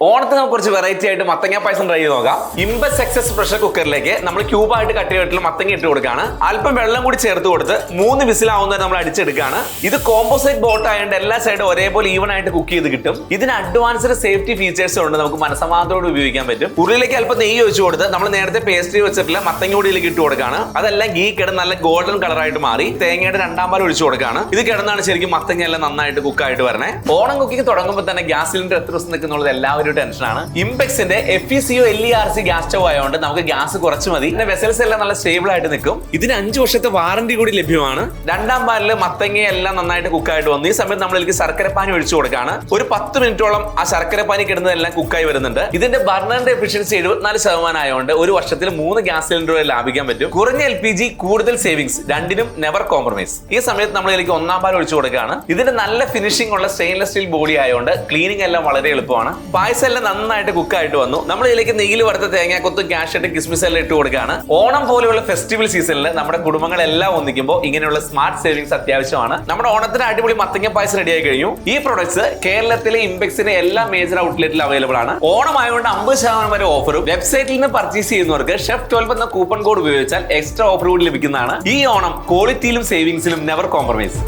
ഓണത്തിന് നമുക്ക് കുറച്ച് വെറൈറ്റി ആയിട്ട് മത്തങ്ങ പായസം ട്രൈ ചെയ്ത് നോക്കാം. ഇംബസ് സക്സസ് പ്രഷർ കുക്കറിലേക്ക് നമ്മൾ ക്യൂബായിട്ട് കട്ട് ചെയ്തിട്ടുള്ള മത്തങ്ങ ഇട്ട് കൊടുക്കുകയാണ്. അല്പം വെള്ളം കൂടി ചേർത്ത് കൊടുത്ത് 3 വിസിലാവുന്നത് നമ്മൾ അടിച്ചെടുക്കുകയാണ്. ഇത് കോമ്പോസൈറ്റ് ബോട്ട് ആയതുകൊണ്ട് എല്ലാ സൈഡും ഒരേപോലെ ഈവൻ ആയിട്ട് കുക്ക് ചെയ്ത് കിട്ടും. ഇതിന് അഡ്വാൻസ്ഡ് സേഫ്റ്റി ഫീച്ചേഴ്സ് ഉണ്ട്, നമുക്ക് മനസ്സമാധാനത്തോടെ ഉപയോഗിക്കാൻ പറ്റും. ഉരുളിലേക്ക് അല്പം നെയ്യ് ഒഴിച്ചു കൊടുത്ത് നമ്മൾ നേരത്തെ പേസ്ട്രി വെച്ചിട്ടുള്ള മത്തങ്ങ കൂടിയിലേക്ക് ഇട്ട് കൊടുക്കുകയാണ്. അതെല്ലാം ഗീ കിടന്ന് നല്ല ഗോൾഡൻ കളറായിട്ട് മാറി തേങ്ങയുടെ 2ാം പാൽ ഒഴിച്ചു കൊടുക്കുകയാണ്. ഇത് കിടന്നാണ് ശരിക്കും മത്തങ്ങ എല്ലാം നന്നായിട്ട് കുക്കായിട്ട് വരണേ. ഓണം കുക്കിംഗ് തുടങ്ങുമ്പോൾ തന്നെ ഗ്യാസ് സിലിണ്ടർ എത്ര ദിവസം നിൽക്കുന്നുള്ളത് എല്ലാവരും ടെൻഷനാണ്. ഇംപെക്സിന്റെ FECO LERC ഗ്യാസ് സ്റ്റവ് ആയതുകൊണ്ട് നമുക്ക് ഗ്യാസ് കുറച്ച് മതി. പിന്നെ വെസൽസ് എല്ലാം നല്ല സ്റ്റേബിൾ ആയിട്ട് നിൽക്കും. ഇതിന് 5 വർഷത്തെ വാറന്റി കൂടി ലഭ്യമാണ്. 2ാം പാലില് മത്തങ്ങ എല്ലാം നന്നായിട്ട് കുക്കായിട്ട് വന്നു. ഈ സമയത്ത് നമ്മളിലേക്ക് ശർക്കരപ്പാനി ഒഴിച്ചു കൊടുക്കുകയാണ്. ഒരു 10 മിനിറ്റോളം ആ ശർക്കരപ്പാനി കിടന്നതെല്ലാം കുക്കായി വരുന്നുണ്ട്. ഇതിന്റെ ബർണറിന്റെ എഫിഷ്യൻസി 74% ആയതുകൊണ്ട് 1 വർഷത്തിൽ 3 ഗ്യാസ് സിലിണ്ടറുകൾ ലാഭിക്കാൻ പറ്റും. കുറഞ്ഞ LPG, കൂടുതൽ സേവിങ്സ്, രണ്ടിനും നെവർ കോംപ്രമൈസ്. ഈ സമയത്ത് നമ്മളിലേക്ക് 1ാം പാൽ ഒഴിച്ചു കൊടുക്കുകയാണ്. ഇതിന്റെ നല്ല ഫിനിഷിംഗ് ഉള്ള സ്റ്റെയിൻലെസ് സ്റ്റീൽ ബോഡി ആയതുകൊണ്ട് ക്ലീനിങ് എല്ലാം വളരെ എളുപ്പമാണ്. പായസം എല്ലാം നന്നായിട്ട് കുക്കായിട്ട് വന്നു. നമ്മൾ ഇതിലേക്ക് നെയ്യിൽ വറുത്ത തേങ്ങാക്കൊത്തും ക്യാഷ് കിസ്മിസ് എല്ലാം ഇട്ട് കൊടുക്കുകയാണ്. ഓണം പോലെയുള്ള ഫെസ്റ്റിവൽ സീസണിൽ നമ്മുടെ കുടുംബങ്ങളെല്ലാം ഒന്നിക്കുമ്പോൾ ഇങ്ങനെയുള്ള സ്മാർട്ട് സേവിങ്സ് അത്യാവശ്യമാണ്. നമ്മുടെ ഓണത്തിന് അടിപൊളി മത്തങ്ങ പായസം റെഡി ആയി കഴിഞ്ഞു. ഈ പ്രൊഡക്ട്സ് കേരളത്തിലെ ഇംപെക്സിന്റെ എല്ലാ മേജർ ഔട്ട്ലെറ്റിൽ അവൈലബിൾ ആണ്. ഓണം ആയതുകൊണ്ട് 50% വരെ ഓഫറും. വെബ്സൈറ്റിൽ നിന്ന് പർച്ചേസ് ചെയ്യുന്നവർക്ക് ഷെഫ് 12 എന്ന കൂപ്പൺ കോഡ് ഉപയോഗിച്ചാൽ എക്സ്ട്രാ ഓഫർ കൂടി ലഭിക്കുന്നതാണ്. ഈ ഓണം ക്വാളിറ്റിയിലും സേവിങ്സിലും നെവർ കോംപ്രമൈസ്.